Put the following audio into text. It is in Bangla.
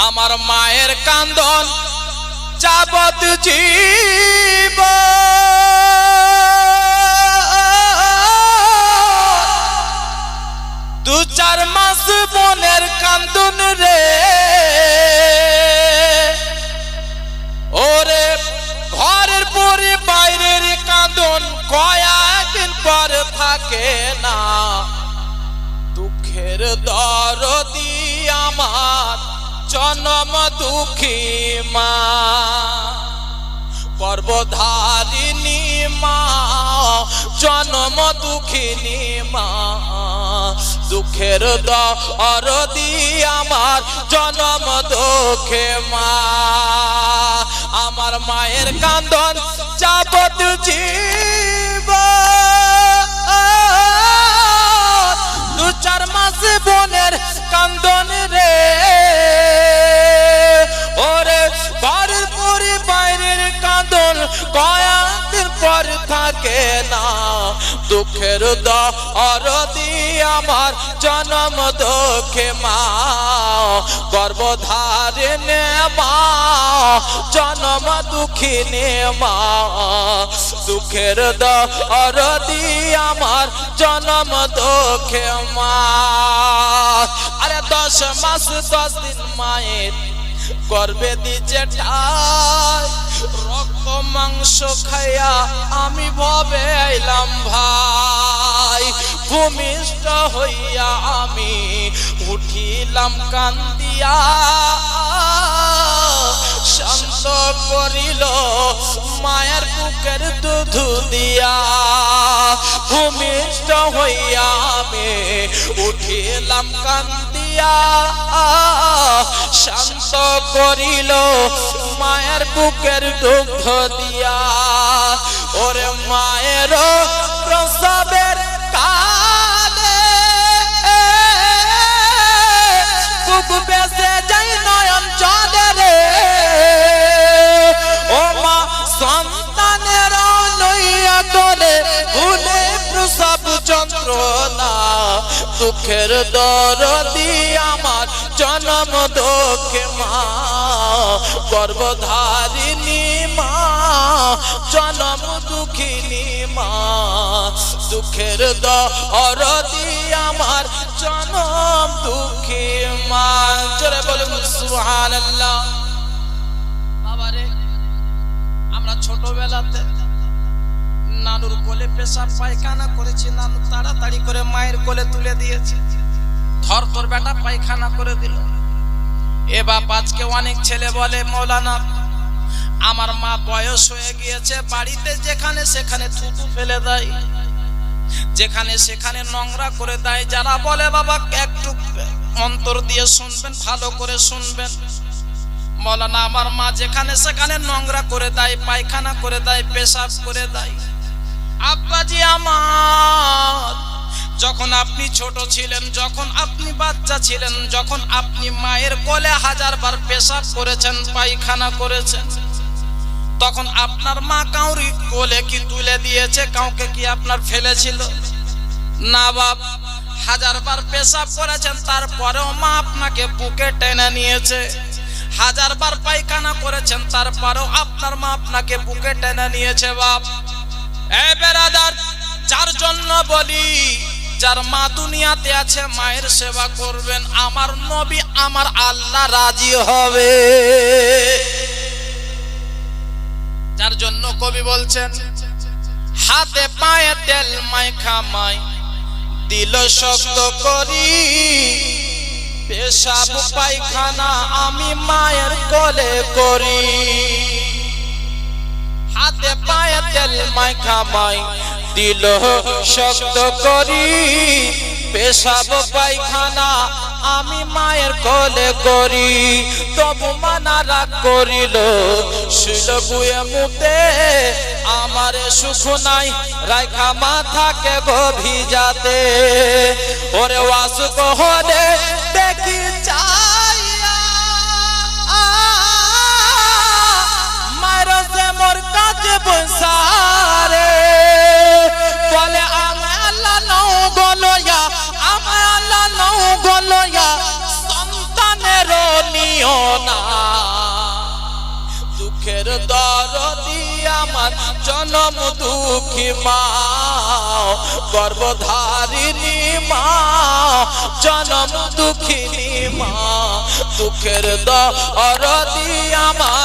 আমার মায়ের কান্দন যাবত জীব দু চার মাস বোনের কান্দন রে ওরে ঘরের পরে বাইরের কান্দন কয়েকদিন পর থাকে না দুঃখের দরদি আমার জনম দুঃখী মা গর্ভধারিণী মা জনম দুঃখিনী মা দুঃখের দরদি আমার জনম দুঃখে মা আমার মায়ের কান্দন যাবত জীব দু চার মাস বোনের কান্দন রে ওরে ঘরের পরে বাইরের কান্দন কয়েকদিন পর থাকে না দুঃখের দরদি আমার জনম দুঃখে মা গর্ভধারিণী মা জনম দুঃখিনী মা দুঃখের দরদি আমার জনম দুঃখে মা আরে 10 মাস 10 দিন মায়ের গর্ভে দিছে ঠাই রক্ত মাংস খাইয়া আমি ভবে আইলাম ভাই ভূমিষ্ঠ হইয়া আমি উঠিলাম কান্দিয়া শান্ত করিল মায়ের বুকের দুধ দিয়া ভূমিষ্ঠ হইয়া আমি উঠিলাম কান্দিয়া শান্ত করিল মায়ের বুকের দুধ দিয়া ওরে মায়ের প্রসবের কালে বুক বেসে যাই নয়ন চলে রে ও মা সন্তানের নইয়া করে ভুলে প্রসব যন্ত্রণা দুঃখের দরদি আমার জনম দুঃখে মা গর্ভধারিণী মা জনম দুঃখিনী মা দুঃখের দরদি আমার জনম দুঃখী মা জোরে বলুন সুবহানাল্লাহ। বাবারে আমরা ছোটবেলাতে নানুর কোলে পেশাব পায়খানা করেছি নানু তাড়াতাড়ি করে মায়ের কোলে তুলে দিয়েছে ধর তোর বেটা পায়খানা করে দিল এ বাপ আজকে অনেক ছেলে বলে মৌলানা আমার মা বয়স হয়ে গিয়েছে বাড়িতে যেখানে সেখানে থুতু ফেলে দেয় যেখানে সেখানে নোংরা করে দেয় যারা বলে বাবা একটু অন্তর দিয়ে শুনবেন ভালো করে শুনবেন মৌলানা আমার মা যেখানে সেখানে নোংরা করে দেয় পায়খানা করে দেয় পেশাব করে দেয় আব্বাজি আমার যখন আপনি ছোট ছিলেন যখন আপনি বাচ্চা ছিলেন যখন আপনি মায়ের কোলে 1000 বার পেশাব করেছেন পায়খানা করেছেন তখন আপনার মা কাউরি কোলে কি তুলে দিয়েছে কাউকে কি আপনার ফেলেছিল না বাপ 1000 বার পেশাব করেছেন তারপরেও মা আপনাকে বুকে টেনে নিয়েছে 1000 বার পায়খানা করেছেন তারপরেও আপনার মা আপনাকে বুকে টেনে নিয়েছে বাপ এ বেরাদার যার জন্য বলি যার মা দুনিয়াতে আছে মায়ের সেবা করবেন আমার নবী আমার আল্লাহ রাজি হবে যার জন্য কবি বলছেন হাতে পায়ে তেল মাইখা মাই দিল শক্ত করি পেশাব পায়খানা আমি মায়ের কোলে করি হাতে পায়ে তেল মাইখা মাই দিল শক্ত করি পেশাব পায়খানা আমি মায়ের কোলে করি তবু মানা রাগ করিল শুইল বুয়ে মুতে আমারে সুখ নাই রাইখা মাথাকে ভিজাতে ওরে ওয়াসুক হলে দেখি চাইয়া মায়ের সে মোর কাছে বসারে বলে আমি আল্লাহ নও গলয়া আমি আল্লাহ নও গলয়া সন্তানের নিয় দুঃখের দরদি আমার জনম দুঃখী মা গর্ভধারিণী মা জনম দুঃখিনী মা দুঃখের দরদি আমার